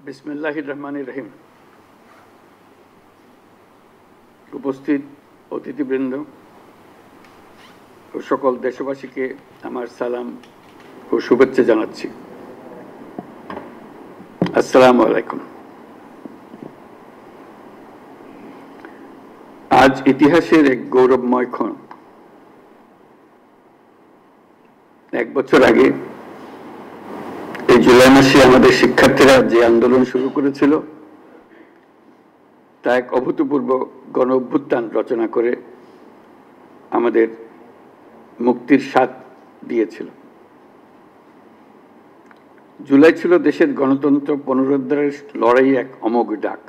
বিসমিল্লাহির রহমানির রহিম। উপস্থিত অতিথিবৃন্দ ও সকল দেশবাসীকে আমার সালাম ও শুভেচ্ছা জানাচ্ছি। আসসালামু আলাইকুম। আজ ইতিহাসের এক গৌরবময় ক্ষণ। 1 বছর আগে এই জুলাই মাসে আমাদের শিক্ষার্থীরা যে আন্দোলন শুরু করেছিল তা এক অভূতপূর্ব গণ অভ্যুত্থান রচনা করে আমাদের মুক্তির স্বাদ দিয়েছিল। জুলাই ছিল দেশের গণতন্ত্র পুনরুদ্ধারের লড়াই এক অমোঘ ডাক,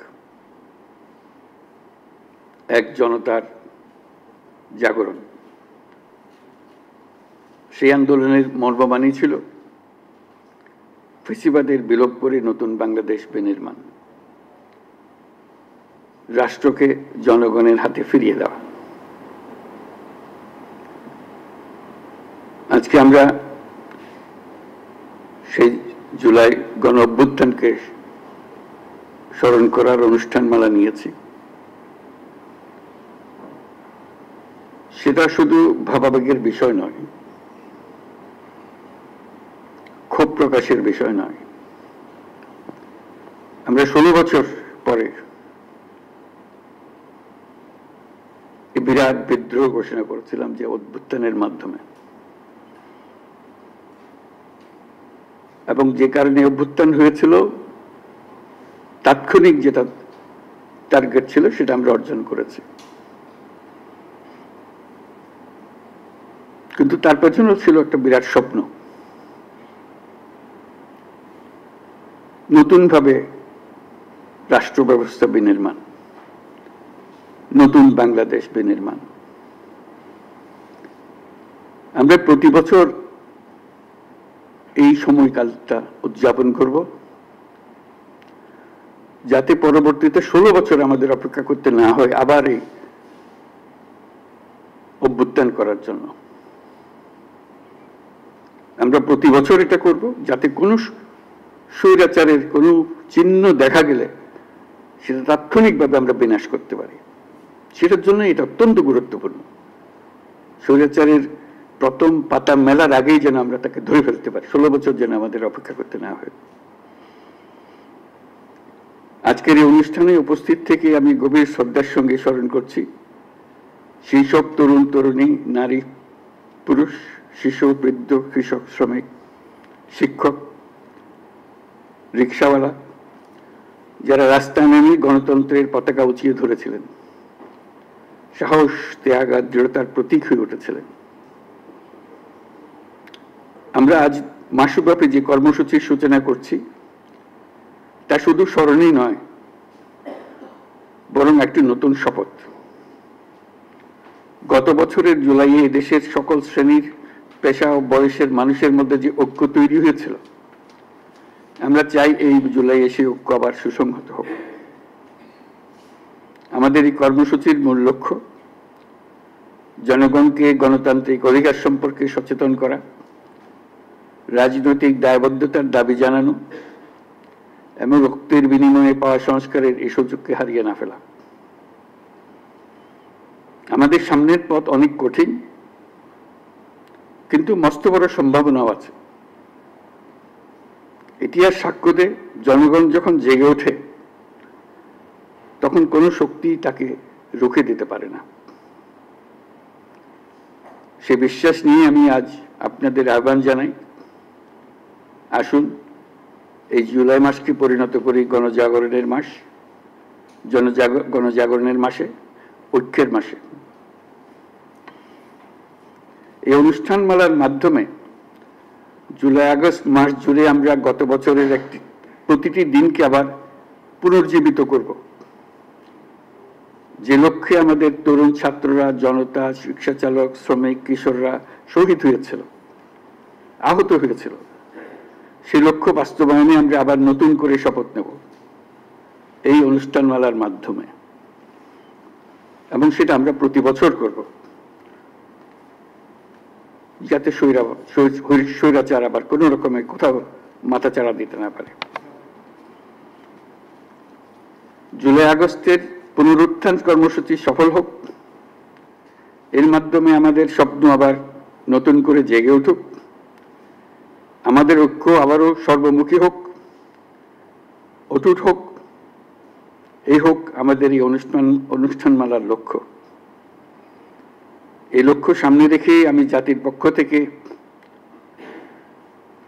এক জনতার জাগরণ। সেই আন্দোলনের মর্মবাণী ছিল ফ্যাসিবাদের বিলোপ করে নতুন বাংলাদেশ বিনির্মাণ, রাষ্ট্রকে জনগণের হাতে ফিরিয়ে দেওয়া। আজকে আমরা সেই জুলাই গণ অভ্যুত্থানকে স্মরণ করার অনুষ্ঠানমালা নিয়েছি। সেটা শুধু ভাবাবেগের বিষয় নয়, ক্ষোভ প্রকাশের বিষয় নয়। আমরা 16 বছর পরে বিরাট বিদ্রোহ ঘোষণা করেছিলাম যে অভ্যুত্থানের মাধ্যমে, এবং যে কারণে অভ্যুত্থান হয়েছিল তাৎক্ষণিক যেটা টার্গেট ছিল সেটা আমরা অর্জন করেছি। কিন্তু তার পেছনেও ছিল একটা বিরাট স্বপ্ন, নতুনভাবে রাষ্ট্র ব্যবস্থা বিনির্মাণ, নতুন বাংলাদেশ বিনির্মাণ। আমরা প্রতি বছর এই সময়কালটা উদযাপন করব, যাতে পরবর্তীতে 16 বছর আমাদের অপেক্ষা করতে না হয় আবার এই অভ্যুত্থান করার জন্য। আমরা প্রতি বছর এটা করব, যাতে কোনো স্বৈরাচারের কোনো চিহ্ন দেখা গেলে সেটা তাৎক্ষণিকভাবে আমরা বিনাশ করতে পারি। সেটার জন্য এটা অত্যন্ত গুরুত্বপূর্ণ। স্বৈরাচারের প্রথম পাতা মেলার আগেই যেন আমরা তাকে ধরে ফেলতে পারি, 16 বছর যেন আমাদের অপেক্ষা করতে না হয়। আজকের এই অনুষ্ঠানে উপস্থিত থেকে আমি গভীর শ্রদ্ধার সঙ্গে স্মরণ করছি সেই সব তরুণ তরুণী, নারী পুরুষ, শিশু, বৃদ্ধ, কৃষক, শ্রমিক, শিক্ষক, রিক্সাওয়ালা, যারা রাস্তায় নেমে গণতন্ত্রের পতাকা উঁচিয়ে ধরেছিলেন, সাহস, ত্যাগ আর দৃঢ়তার প্রতীক হয়ে উঠেছিলেন। আমরা আজ মাসব্যাপী যে কর্মসূচির সূচনা করছি তা শুধু স্মরণই নয়, বরং একটি নতুন শপথ। গত বছরের জুলাইয়ে দেশের সকল শ্রেণীর, পেশা ও বয়সের মানুষের মধ্যে যে ঐক্য তৈরি হয়েছিল, আমরা চাই এই জুলাইয়ে সেই ঐক্য আবার সুসংহত হোক। আমাদের এই কর্মসূচির মূল লক্ষ্য জনগণকে গণতান্ত্রিক অধিকার সম্পর্কে সচেতন করা, রাজনৈতিক দায়বদ্ধতার দাবি জানানো এবং রক্তের বিনিময়ে পাওয়া সংস্কারের এই সুযোগকে হারিয়ে না ফেলা। আমাদের সামনের পথ অনেক কঠিন, কিন্তু মস্ত বড় সম্ভাবনাও আছে। ইতিহাস সাক্ষ্য দেয়, জনগণ যখন জেগে ওঠে তখন কোনো শক্তি তাকে রুখে দিতে পারে না। সে বিশ্বাস নিয়ে আমি আজ আপনাদের আহ্বান জানাই, আসুন এই জুলাই মাসকে পরিণত করি গণজাগরণের মাস, গণজাগরণের মাসে, ঐক্যের মাসে। এই অনুষ্ঠানমালার মাধ্যমে জুলাই আগস্ট মাস জুড়ে আমরা গত বছরের প্রতিটি দিনকে আবার পুনর্জীবিত করব, যে লক্ষ্যে আমাদের তরুণ ছাত্ররা, জনতা, রিক্সা চালক, শ্রমিক, কিশোররা শহীদ হয়েছিল, আহত হয়েছিল। সেই লক্ষ্য বাস্তবায়নে আমরা আবার নতুন করে শপথ নেব এই অনুষ্ঠানমালার মাধ্যমে, এবং সেটা আমরা প্রতি বছর করব, যাতে স্বৈরাচার আবার কোনো রকমের কোথাও মাথাচাড়া দিতে না পারে। জুলাই আগস্টের পুনরুত্থান কর্মসূচি সফল হোক, এর মাধ্যমে আমাদের স্বপ্ন আবার নতুন করে জেগে উঠুক, আমাদের ঐক্য আবারও সর্বমুখী হোক, অটুট হোক, এই হোক আমাদের এই অনুষ্ঠানমালার লক্ষ্য। এই লক্ষ্য সামনে রেখে আমি জাতির পক্ষ থেকে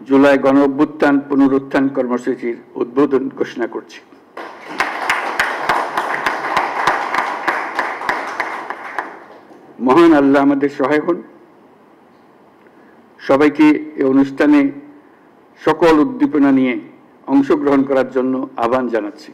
জুলাই গণ অভ্যুত্থান পুনরুত্থান কর্মসূচির উদ্বোধন ঘোষণা করছি। মহান আল্লাহ আমাদের সহায় হন। সবাইকে এই অনুষ্ঠানে সকল উদ্দীপনা নিয়ে অংশগ্রহণ করার জন্য আহ্বান জানাচ্ছি।